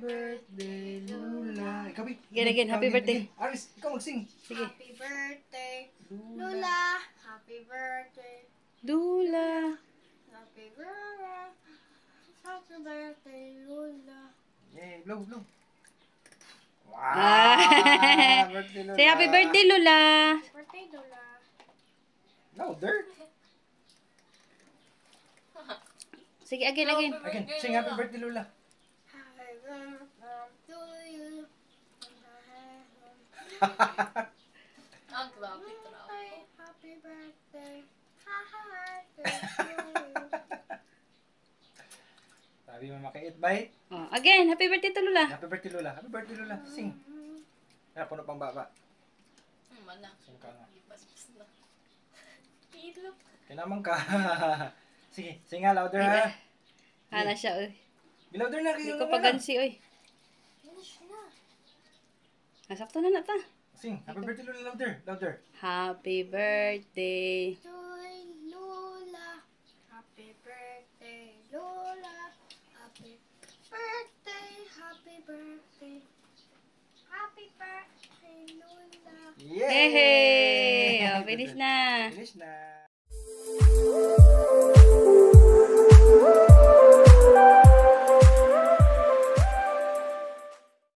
birthday, Lula. Ikaw, Again, happy birthday. Aris, ikaw magsing. Sige. Happy birthday, Lula. Happy birthday. Lula. Happy birthday. Happy birthday, Lula. Yay, blow, blow. Wow! Ah. Birthday, Lula. Say happy birthday, Lula. Happy birthday, Lula. Louder. Sige, again. Again, sing happy birthday, Lula. Happy birthday to you. Ang grabe trabaho. Happy birthday. Happy birthday to you. Sabi mo makait, bye. Oh, again, happy birthday to Lula. Happy birthday, Lula. Happy birthday, Lula. Sing. Ah, puno pang baba. Mana. Sing ka nga. Ibas-bas na. Ilok. Kinamang ka. Sige, sing nga, louder ha. Hala siya, oy. Louder na Hindi kayo. ko pa gansi, oy. Finish na. Nasakto na ta. Sing, happy birthday, Lula. Louder, louder. Happy birthday. To Lula. Happy birthday, Lula. Happy birthday. Happy birthday. Happy birthday, Lula. Yay! Oh, finish na. Finish na.